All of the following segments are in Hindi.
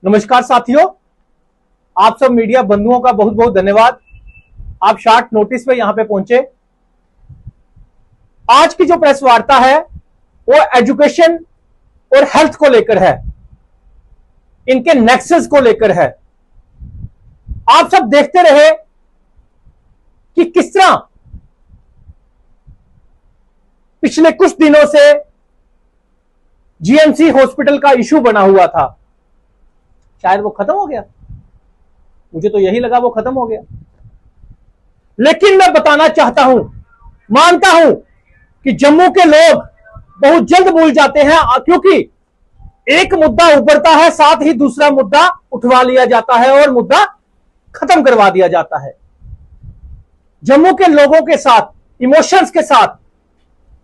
नमस्कार साथियों, आप सब मीडिया बंधुओं का बहुत बहुत धन्यवाद। आप शॉर्ट नोटिस पे यहां पे पहुंचे। आज की जो प्रेस वार्ता है वो एजुकेशन और हेल्थ को लेकर है, इनके नेक्सस को लेकर है। आप सब देखते रहे कि किस तरह पिछले कुछ दिनों से जीएमसी हॉस्पिटल का इशू बना हुआ था। शायद वो खत्म हो गया, मुझे तो यही लगा वो खत्म हो गया। लेकिन मैं बताना चाहता हूं, मानता हूं कि जम्मू के लोग बहुत जल्द भूल जाते हैं, क्योंकि एक मुद्दा उभरता है, साथ ही दूसरा मुद्दा उठवा लिया जाता है और मुद्दा खत्म करवा दिया जाता है। जम्मू के लोगों के साथ, इमोशंस के साथ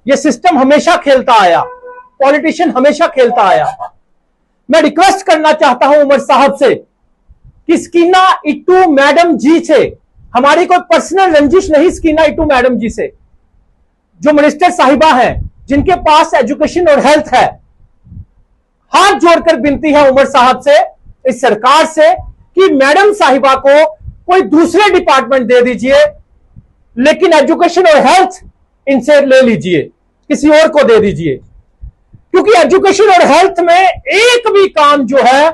यह सिस्टम हमेशा खेलता आया, पॉलिटिशियन हमेशा खेलता आया। मैं रिक्वेस्ट करना चाहता हूं उमर साहब से कि स्कीना इट्टू मैडम जी से, हमारी कोई पर्सनल रंजिश नहीं, स्कीना इट्टू मैडम जी से, जो मिनिस्टर साहिबा हैं, जिनके पास एजुकेशन और हेल्थ है, हाथ जोड़कर विनती है उमर साहब से, इस सरकार से, कि मैडम साहिबा को कोई दूसरे डिपार्टमेंट दे दीजिए, लेकिन एजुकेशन और हेल्थ इनसे ले लीजिए, किसी और को दे दीजिए। क्योंकि एजुकेशन और हेल्थ में एक भी काम जो है,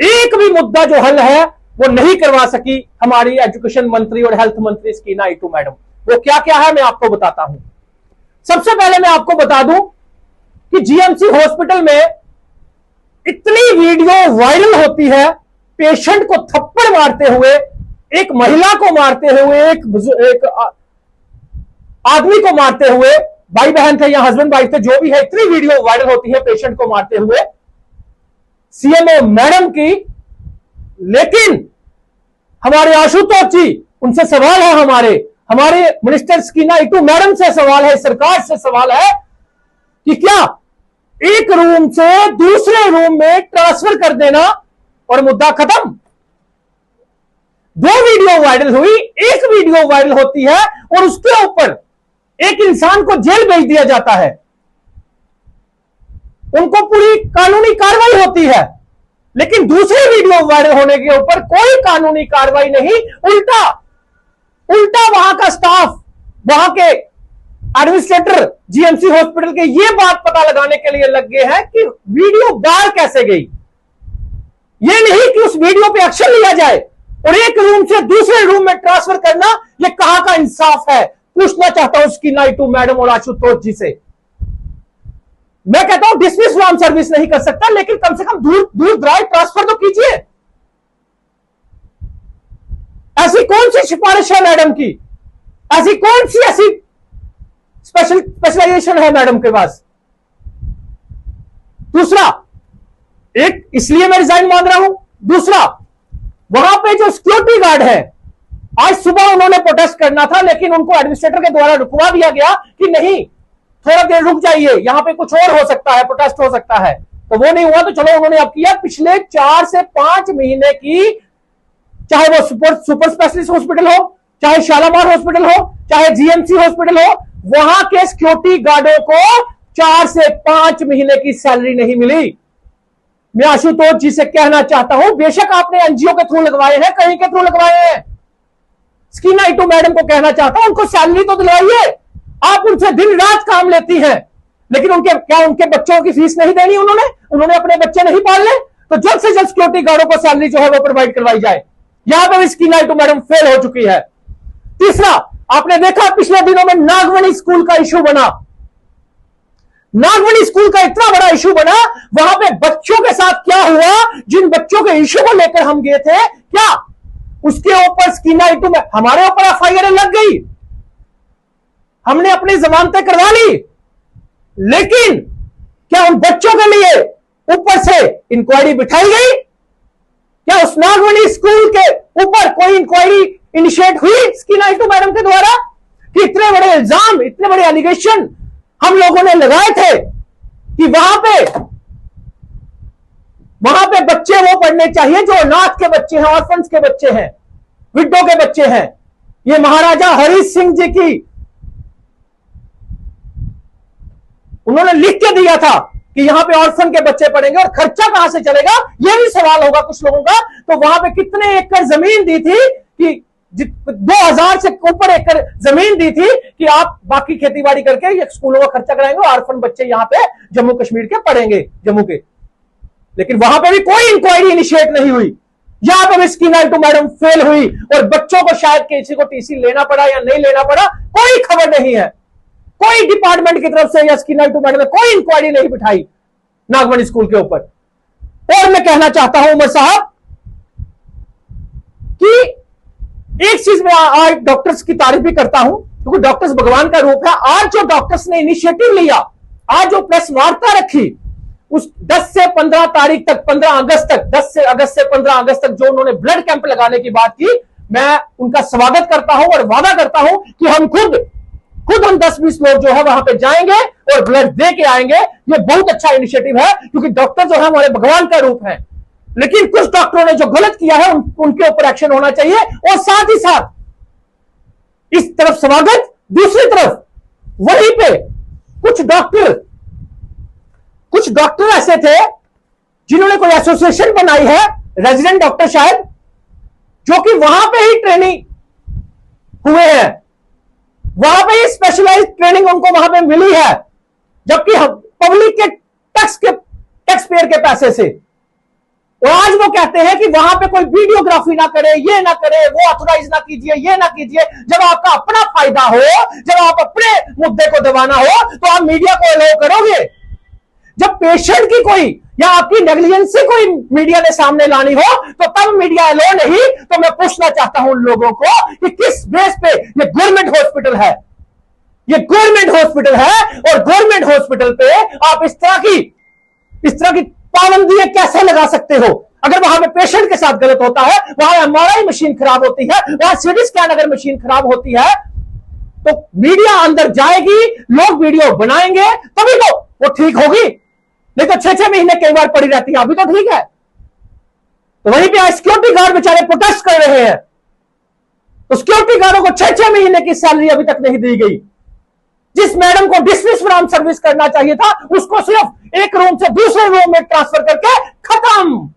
एक भी मुद्दा जो हल है, वो नहीं करवा सकी हमारी एजुकेशन मंत्री और हेल्थ मंत्री स्कीना इट्टू मैडम। वो क्या क्या है मैं आपको बताता हूं। सबसे पहले मैं आपको बता दूं कि जीएमसी हॉस्पिटल में इतनी वीडियो वायरल होती है, पेशेंट को थप्पड़ मारते हुए, एक महिला को मारते हुए, एक आदमी को मारते हुए, भाई बहन थे या हस्बैंड वाइफ थे, जो भी है, इतनी वीडियो वायरल होती है पेशेंट को मारते हुए सीएमओ मैडम की। लेकिन हमारे आशुतोष जी, उनसे सवाल है, हमारे मिनिस्टर स्कीना इट्टू मैडम से सवाल है, सरकार से सवाल है कि क्या एक रूम से दूसरे रूम में ट्रांसफर कर देना और मुद्दा खत्म। दो वीडियो वायरल हुई, एक वीडियो वायरल होती है और उसके ऊपर एक इंसान को जेल भेज दिया जाता है, उनको पूरी कानूनी कार्रवाई होती है। लेकिन दूसरे वीडियो वायरल होने के ऊपर कोई कानूनी कार्रवाई नहीं, उल्टा वहां का स्टाफ, वहां के एडमिनिस्ट्रेटर जीएमसी हॉस्पिटल के ये बात पता लगाने के लिए लग गए हैं कि वीडियो बाहर कैसे गई। ये नहीं कि उस वीडियो पे एक्शन लिया जाए और एक रूम से दूसरे रूम में ट्रांसफर करना, ये कहां का इंसाफ है। पूछना चाहता हूं स्कीना इट्टू मैडम और आशुतोष जी से। मैं कहता हूं डिसमिस वार्म सर्विस नहीं कर सकता, लेकिन कम से कम दूर दराज ट्रांसफर तो कीजिए। ऐसी कौन सी सिफारिश है मैडम की, ऐसी कौन सी ऐसी स्पेशलाइजेशन है मैडम के पास। दूसरा, एक इसलिए मैं रिजाइन मांग रहा हूं, दूसरा वहां पे जो सिक्योरिटी गार्ड है, आज सुबह उन्होंने प्रोटेस्ट करना था, लेकिन उनको एडमिनिस्ट्रेटर के द्वारा रुकवा दिया गया कि नहीं, थोड़ा देर रुक जाइए, यहां पे कुछ और हो सकता है, प्रोटेस्ट हो सकता है। तो वो नहीं हुआ, तो चलो उन्होंने अब किया। पिछले 4 से 5 महीने की, चाहे वो सुपर स्पेशलिस्ट हॉस्पिटल हो, चाहे शालामार हॉस्पिटल हो, चाहे जीएमसी हॉस्पिटल हो, वहां के सिक्योरिटी गार्डों को 4 से 5 महीने की सैलरी नहीं मिली। मैं आशुतोष जी से कहना चाहता हूं, बेशक आपने एनजीओ के थ्रू लगवाए हैं, कहीं के थ्रू लगवाए हैं, स्कीना इट्टू मैडम को कहना चाहता हूं, उनको सैलरी तो दिलवाइए। आप उनसे दिन रात काम लेती हैं, लेकिन उनके बच्चों की फीस नहीं देनी उन्होंने अपने बच्चे नहीं पालने, तो जल्द से जल्द सिक्योरिटी गार्डों को सैलरी जो है वो प्रोवाइड करवाई जाए। यहां पर स्कीना इट्टू मैडम फेल हो चुकी है। तीसरा, आपने देखा पिछले दिनों में नागमणि स्कूल का इशू बना। नागमणि स्कूल का इतना बड़ा इशू बना, वहां पे बच्चों के साथ क्या हुआ, जिन बच्चों के इशू को लेकर हम गए थे, क्या उसके ऊपर स्कीना इट्टू में हमारे ऊपर एफआईआर लग गई, हमने अपनी जमानतें करवा ली, लेकिन क्या उन बच्चों के लिए ऊपर से इंक्वायरी बिठाई गई? क्या उस नागमणि स्कूल के ऊपर कोई इंक्वायरी इनिशिएट हुई स्कीना इट्टू मैडम के द्वारा? कि इतने बड़े इल्जाम, इतने बड़े एलिगेशन हम लोगों ने लगाए थे कि वहां पे बच्चे वो पढ़ने चाहिए जो अनाथ के बच्चे हैं, ऑर्फन्स के बच्चे हैं, विडो के बच्चे हैं। ये महाराजा हरि सिंह जी की उन्होंने लिख के दिया था कि यहां पे ऑर्फन के बच्चे पढ़ेंगे और खर्चा कहां से चलेगा, यह भी सवाल होगा कुछ लोगों का। तो वहां पे कितने एकड़ जमीन दी थी कि 2000 से ऊपर एकड़ जमीन दी थी कि आप बाकी खेतीबाड़ी करके ये स्कूलों का खर्चा कराएंगे, ऑर्फन बच्चे यहां पे जम्मू कश्मीर के पढ़ेंगे, जम्मू के। लेकिन वहां पे भी कोई इंक्वायरी इनिशिएट नहीं हुई। यहां पर स्कीना टू मैडम फेल हुई और बच्चों को शायद किसी को टीसी लेना पड़ा या नहीं लेना पड़ा, कोई खबर नहीं है। कोई डिपार्टमेंट की तरफ से या स्कीना टू मैडम ने कोई इंक्वायरी नहीं बिठाई नागमणि स्कूल के ऊपर। और मैं कहना चाहता हूं उमर साहब कि एक चीज मैं आज डॉक्टर्स की तारीफ भी करता हूं, क्योंकि डॉक्टर्स भगवान का रूप है। आज जो डॉक्टर्स ने इनिशिएटिव लिया, आज जो प्रेस वार्ता रखी, उस 10 से 15 तारीख तक, 15 अगस्त तक, 10 से अगस्त से 15 अगस्त तक जो उन्होंने ब्लड कैंप लगाने की बात की, मैं उनका स्वागत करता हूं और वादा करता हूं कि हम खुद हम 10-20 लोग जो है वहां पे जाएंगे और ब्लड दे के आएंगे। ये बहुत अच्छा इनिशिएटिव है, क्योंकि डॉक्टर जो है हमारे भगवान का रूप है। लेकिन कुछ डॉक्टरों ने जो गलत किया है उनके ऊपर एक्शन होना चाहिए। और साथ ही साथ इस तरफ स्वागत, दूसरी तरफ वहीं पे कुछ डॉक्टर ऐसे थे जिन्होंने कोई एसोसिएशन बनाई है, रेजिडेंट डॉक्टर शायद, जो कि वहां पे ही ट्रेनिंग हुए हैं, वहां पे ही स्पेशलाइज्ड ट्रेनिंग उनको वहां पे मिली है, जबकि पब्लिक के टैक्स पेयर के पैसे से। और आज वो कहते हैं कि वहां पे कोई वीडियोग्राफी ना करे, ये ना करे, वो ऑथोराइज ना कीजिए, ये ना कीजिए। जब आपका अपना फायदा हो, जब आप अपने मुद्दे को दबाना हो, तो आप मीडिया को अलाउ करोगे। जब पेशेंट की कोई या आपकी नेग्लिजेंसी कोई मीडिया ने सामने लानी हो, तो तब मीडिया अलाउ नहीं। तो मैं पूछना चाहता हूं उन लोगों को कि किस बेस पे ये गवर्नमेंट हॉस्पिटल है, ये गवर्नमेंट हॉस्पिटल है, और गवर्नमेंट हॉस्पिटल पे आप इस तरह की पाबंदी कैसे लगा सकते हो? अगर वहां पे पेशेंट के साथ गलत होता है, वहां एमआरआई मशीन खराब होती है, वहां सीटी स्कैन अगर मशीन खराब होती है, तो मीडिया अंदर जाएगी, लोग वीडियो बनाएंगे, तभी तो वो ठीक होगी। नहीं तो 6-6 महीने कई बार पड़ी रहती है, अभी तो ठीक है। तो वहीं पे सिक्योरिटी गार्ड बेचारे प्रोटेस्ट कर रहे हैं, तो सिक्योरिटी गार्डों को 6-6 महीने की सैलरी अभी तक नहीं दी गई। जिस मैडम को डिसमिस फ्रॉम सर्विस करना चाहिए था, उसको सिर्फ एक रूम से दूसरे रूम में ट्रांसफर करके खत्म।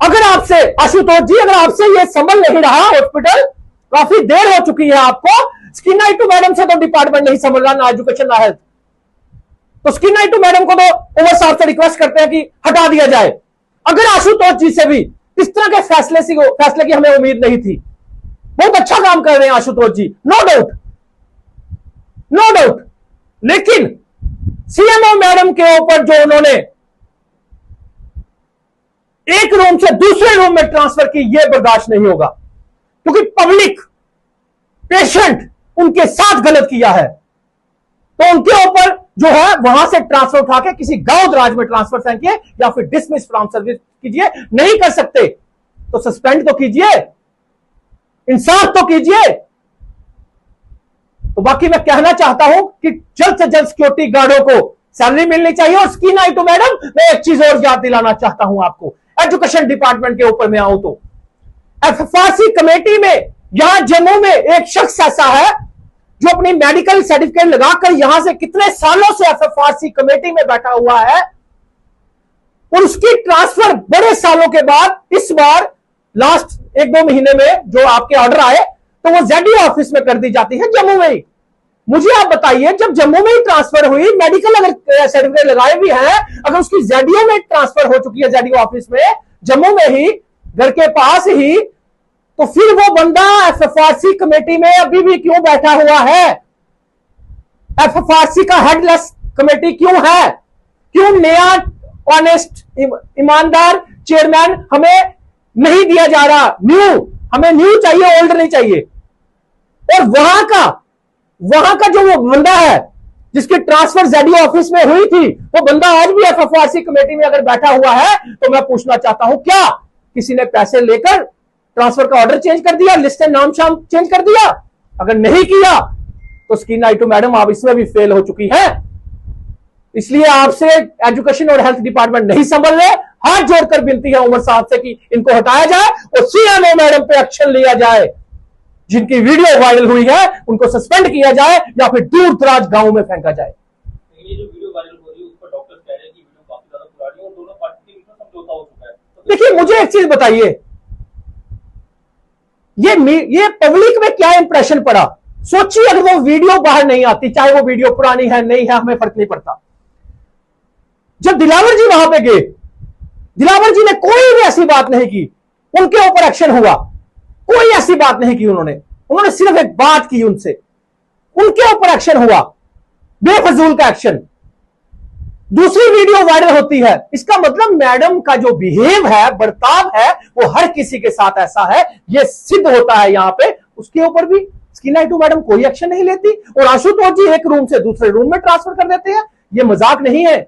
अगर आपसे आशुतोष जी, अगर आपसे ये संभल नहीं रहा हॉस्पिटल, काफी देर हो चुकी है आपको, स्कीना टू मैडम से तो डिपार्टमेंट नहीं संभल रहा, ना एजुकेशन ना हेल्थ, तो स्कीना टू मैडम को तो उमर साहब से रिक्वेस्ट करते हैं कि हटा दिया जाए। अगर आशुतोष जी से भी इस तरह के फैसले की हमें उम्मीद नहीं थी। बहुत अच्छा काम कर रहे हैं आशुतोष जी, नो डाउट। लेकिन सीएमओ मैडम के ऊपर जो उन्होंने एक रूम से दूसरे रूम में ट्रांसफर की, यह बर्दाश्त नहीं होगा, क्योंकि पब्लिक, पेशेंट उनके साथ गलत किया है। तो उनके ऊपर जो है वहां से ट्रांसफर उठा के किसी गांव दराज में ट्रांसफर फेंकिए या फिर डिसमिस फ्रॉम सर्विस कीजिए। नहीं कर सकते तो सस्पेंड तो कीजिए, इंसाफ तो कीजिए। तो बाकी मैं कहना चाहता हूं कि जल्द से जल्द सिक्योरिटी गार्डों को सैलरी मिलनी चाहिए। और स्कीना टू मैडम, मैं एक चीज और याद दिलाना चाहता हूं आपको, एजुकेशन डिपार्टमेंट के ऊपर मैं आऊं तो एफएफआरसी कमेटी में यहां जम्मू में एक शख्स ऐसा है जो अपनी मेडिकल सर्टिफिकेट लगाकर यहां से कितने सालों से एफएफआरसी कमेटी में बैठा हुआ है, और उसकी ट्रांसफर बड़े सालों के बाद इस बार लास्ट 1-2 महीने में जो आपके ऑर्डर आए, तो वो जेडीओ ऑफिस में कर दी जाती है जम्मू में ही। मुझे आप बताइए, जब जम्मू में ही ट्रांसफर हुई, मेडिकल अगर सर्टिफिकेट लगाए भी हैं, अगर उसकी जेडीओ में ट्रांसफर हो चुकी है, जेडीओ ऑफिस में जम्मू में ही, घर के पास ही, तो फिर वो बंदा एफएफआरसी कमेटी में अभी भी क्यों बैठा हुआ है? एफएफआरसी का हेडलेस कमेटी क्यों है? क्यों नया ऑनेस्ट ईमानदार चेयरमैन हमें नहीं दिया जा रहा? हमें न्यू चाहिए, ओल्ड नहीं चाहिए। और वहां का जो वो बंदा है जिसकी ट्रांसफर जेडीओ ऑफिस में हुई थी, वो बंदा आज भी एफएफआरसी कमेटी में अगर बैठा हुआ है, तो मैं पूछना चाहता हूं, क्या किसी ने पैसे लेकर ट्रांसफर का ऑर्डर चेंज कर दिया, लिस्ट नाम शाम चेंज कर दिया? अगर नहीं किया तो स्कीना टू मैडम आप इसमें भी फेल हो चुकी है। इसलिए आपसे एजुकेशन और हेल्थ डिपार्टमेंट नहीं संभल रहे। हाथ जोड़कर विनती है उमर साहब से कि इनको हटाया जाए और सीएमओ मैडम पे एक्शन लिया जाए। जिनकी वीडियो वायरल हुई है उनको सस्पेंड किया जाए या फिर दूर दराज गांव में फेंका जाए। ये जो वीडियो वायरल मुझे एक चीज बताइए, ये पब्लिक में क्या इंप्रेशन पड़ा? सोचिए अगर वो वीडियो बाहर नहीं आती, चाहे वो वीडियो पुरानी है नहीं है, हमें फर्क नहीं पड़ता। जब दिलावर जी वहां पे गए, दिलावर जी ने कोई भी ऐसी बात नहीं की, उनके ऊपर एक्शन हुआ, कोई ऐसी बात नहीं की उन्होंने सिर्फ एक बात की उनसे, उनके ऊपर एक्शन हुआ, बेफजूल का एक्शन। दूसरी वीडियो वायरल होती है, इसका मतलब मैडम का जो बिहेव है, बर्ताव है, वो हर किसी के साथ ऐसा है, ये सिद्ध होता है यहां पे। उसके ऊपर भी स्कीना इटू मैडम कोई एक्शन नहीं लेती और आशुतोष जी एक रूम से दूसरे रूम में ट्रांसफर कर देते हैं। ये मजाक नहीं है,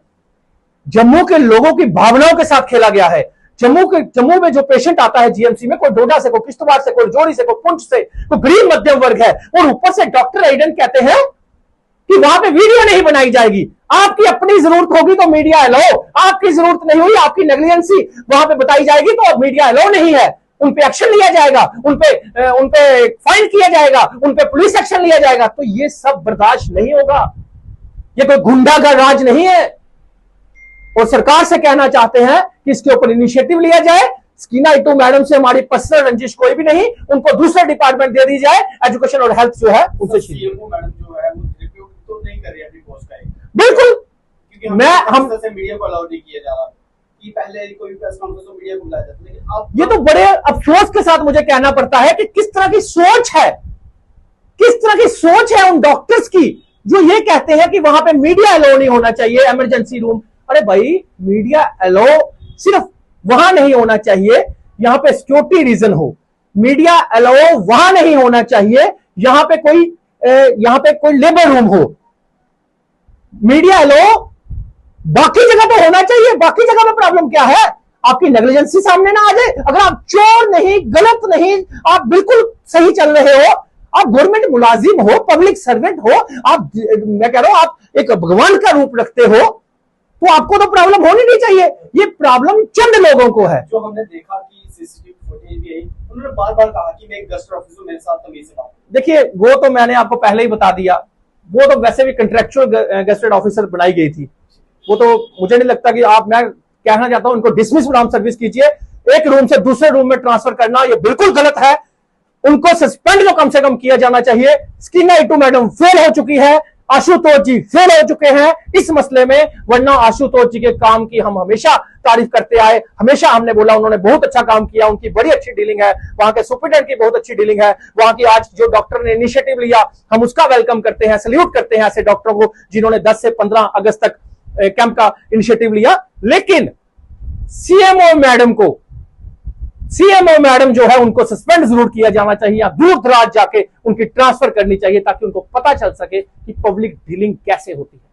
जम्मू के लोगों की भावनाओं के साथ खेला गया है। जम्मू में जो पेशेंट आता है जीएमसी में, कोई डोडा से, कोई किश्तवाड़ से, कोई जोड़ी से, कोई पुंछ से, कोई गरीब मध्यम वर्ग है, और ऊपर से डॉक्टर एडेंट कहते हैं कि वहां पे वीडियो नहीं बनाई जाएगी। आपकी अपनी जरूरत होगी तो मीडिया अलाउ, आपकी जरूरत नहीं हुई, आपकी नेग्लिजेंसी वहां पे बताई जाएगी तो अब मीडिया अलाउ नहीं है, उन पे एक्शन लिया जाएगा, उन पे फाइन किया जाएगा, उन पे पुलिस एक्शन लिया जाएगा। तो ये सब बर्दाश्त नहीं होगा, ये कोई गुंडागर्द राज नहीं है। और सरकार से कहना चाहते हैं कि इसके ऊपर इनिशिएटिव लिया जाए। स्कीना इटू मैडम से हमारी पर्सनल रंजिश कोई भी नहीं, उनको दूसरे डिपार्टमेंट दे दी जाए, एजुकेशन और हेल्थ जो है उनसे सीएमओ मैडम जो है वो रिव्यू तो नहीं कर रही अपनी पोस्ट का, बिल्कुल। क्योंकि हम से मीडिया को अलाउ नहीं किया जा रहा कि पहले कोई प्रेस कॉन्फ्रेंस में मीडिया को बुलाया जाता, लेकिन अब ये तो बड़े अफसोस के साथ मुझे कहना पड़ता है कि किस तरह की सोच है, किस तरह की सोच है उन डॉक्टर्स की जो ये कहते हैं कि वहां पे मीडिया अलाउ नहीं होना चाहिए, इमरजेंसी रूम। अरे भाई, मीडिया अलाउ सिर्फ वहां नहीं होना चाहिए यहां पे सिक्योरिटी रीजन हो, मीडिया अलाउ वहां नहीं होना चाहिए यहां पे कोई लेबर रूम हो। मीडिया अलाउ बाकी जगह तो होना चाहिए, बाकी जगह में प्रॉब्लम क्या है? आपकी नेग्लिजेंसी सामने ना आ जाए। अगर आप चोर नहीं, गलत नहीं, आप बिल्कुल सही चल रहे हो, आप गवर्नमेंट मुलाजिम हो, पब्लिक सर्वेंट हो, आप, मैं कह रहा हूं, आप एक भगवान का रूप रखते हो, तो आपको तो प्रॉब्लम होनी नहीं चाहिए। ये प्रॉब्लम चंद लोगों को है। जो हमने देखा कि सीसीटीवी फुटेज भी आई, उन्होंने बार बार कहा कि मैं एक गेस्ट ऑफिसर हूं, मेरे साथ तमीज से बात। देखिए, वो तो मैंने आपको पहले ही बता दिया, वो तो वैसे भी कंट्रेक्चुअल गेस्टेड ऑफिसर बनाई गई थी। वो तो मुझे नहीं लगता कि मैं कहना चाहता हूं उनको डिसमिस नाम सर्विस कीजिए। एक रूम से दूसरे रूम में ट्रांसफर करना ये बिल्कुल गलत है, उनको सस्पेंड तो कम से कम किया जाना चाहिए। स्कीना इटू मैडम फेल हो चुकी है, आशुतोष जी फेल हो चुके हैं इस मसले में, वरना आशुतोष जी के काम की हम हमेशा तारीफ करते आए, हमेशा हमने बोला उन्होंने बहुत अच्छा काम किया, उनकी बड़ी अच्छी डीलिंग है, वहां के सुपरिटेंडेंट की बहुत अच्छी डीलिंग है, वहां की आज जो डॉक्टर ने इनिशिएटिव लिया हम उसका वेलकम करते हैं, सल्यूट करते हैं ऐसे डॉक्टरों को जिन्होंने 10 से 15 अगस्त तक कैंप का इनिशिएटिव लिया। लेकिन सीएमओ मैडम जो है उनको सस्पेंड जरूर किया जाना चाहिए, या दूर दराज जाके उनकी ट्रांसफर करनी चाहिए ताकि उनको पता चल सके कि पब्लिक डीलिंग कैसे होती है।